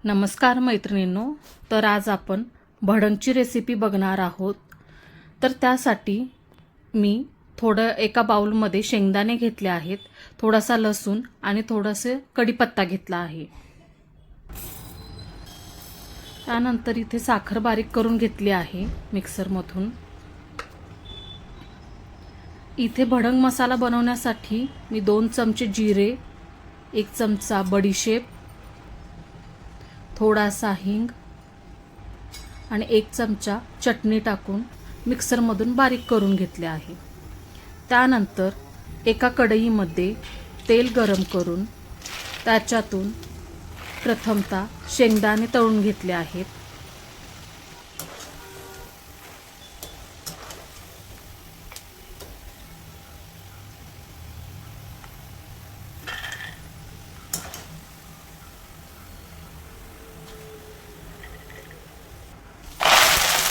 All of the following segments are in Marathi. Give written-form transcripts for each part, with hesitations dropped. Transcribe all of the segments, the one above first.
नमस्कार मैत्रिणींनो, तर आज आपण भडंगची रेसिपी बघणार आहोत। तर त्यासाठी मी एका बाउलमध्ये शेंगदाणे घेतले आहेत, थोडासा लसूण आणि थोडासे कढीपत्ता घेतला आहे। त्यानंतर इथे साखर बारीक करून घेतली आहे मिक्सरमधून। इथे भडंग मसाला बनवण्यासाठी मी 2 चमचे जिरे, 1 चमचा बडीशेप, थोडासा हिंग आणि 1 चमचा चटणी टाकून मिक्सरमधून बारीक करून घेतले आहे। त्यानंतर एका कढईमध्ये तेल गरम करून त्याच्यातून प्रथमतः शेंगदाणे तळून घेतले आहेत।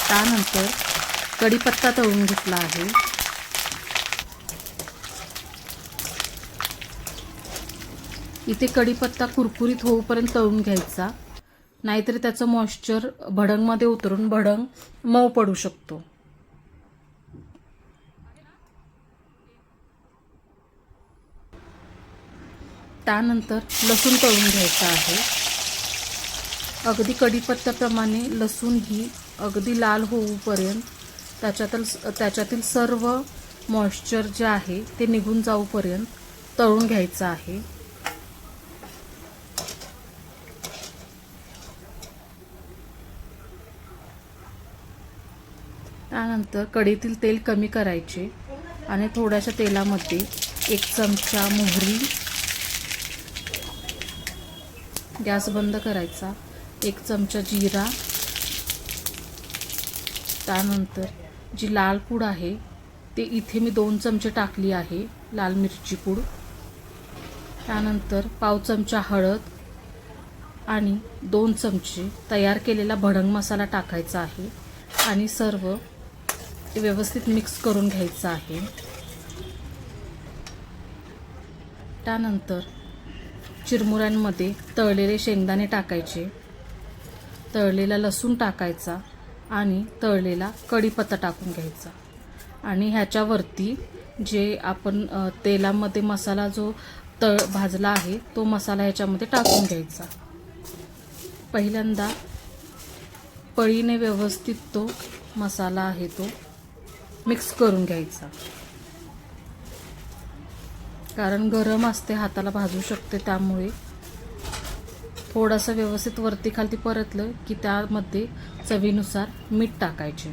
त्यानंतर कढीपत्ता तळून घेतला आहे। इथे कढीपत्ता कुरकुरीत होऊपर्यंत तळून घ्यायचा, नाहीतर त्याचं मॉइश्चर भडंगमध्ये उतरून भडंग मऊ पडू शकतो। त्यानंतर लसूण तळून घ्यायचा आहे। अगदी कढीपत्त्याप्रमाणे लसूण ही अगदी लाल होऊपर्यंत त्याच्यातील सर्व मॉइश्चर जे आहे ते निघून जाऊपर्यंत तळून घ्यायचं आहे। त्यानंतर कढईतील तेल कमी करायचे आणि थोड्याशा तेलामध्ये 1 चमचा मोहरी, गॅस बंद करायचा, 1 चमचा जिरा, त्यानंतर जी लाल पूड आहे ते इथे मी 2 चमचे टाकली आहे, लाल मिरची पूड। त्यानंतर पाव चमचा हळद आणि 2 चमचे तयार केलेला भडंग मसाला टाकायचा आहे आणि सर्व व्यवस्थित मिक्स करून घ्यायचं आहे। त्यानंतर चिरमुऱ्यांमध्ये तळलेले शेंगदाणे टाकायचे, तळलेला लसूण टाकायचा आणि तळलेला कढीपत्ता टाकून घ्यायचा आणि ह्याच्यावरती जे आपण तेलामध्ये मसाला जो भाजला आहे तो मसाला ह्याच्यामध्ये टाकून घ्यायचा। पहिल्यांदा पळीने व्यवस्थित तो मसाला आहे तो मिक्स करून घ्यायचा, कारण गरम असते, हाताला भाजू शकते, त्यामुळे थोडंसं व्यवस्थित वरती खालती परतलं की त्यामध्ये चवीनुसार मीठ टाकायचे।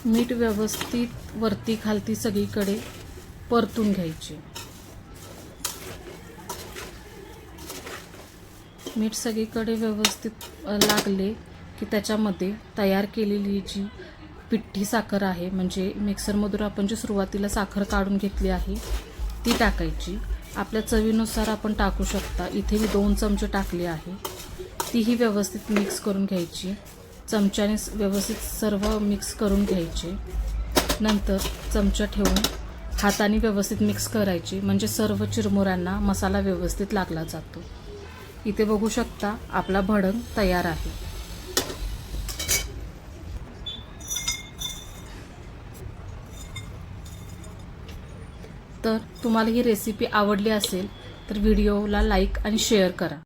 मीठ व्यवस्थित वरती खालती सगळीकडे परतून घ्यायचे। मीठ सगळीकडे व्यवस्थित लागले की त्याच्यामध्ये तयार केलेली जी पिठी साखर आहे, म्हणजे मिक्सरमधून आपण जी सुरुवातीला साखर काढून घेतली आहे ती टाकायची। आपल्या चवीनुसार आपण टाकू शकता, इथे मी 2 चमचे टाकले आहे। तीही व्यवस्थित मिक्स करून घ्यायची, चमच्याने व्यवस्थित सर्व मिक्स करून घ्यायचे। नंतर चमचा ठेवून हाताने व्यवस्थित मिक्स करायचे, म्हणजे सर्व चिरमुऱ्यांना मसाला व्यवस्थित लागला जातो। इथे बघू शकता आपला भडंग तयार आहे। तर तुम्हाला ही रेसिपी आवडली असेल तर व्हिडिओला लाईक आणि शेअर करा।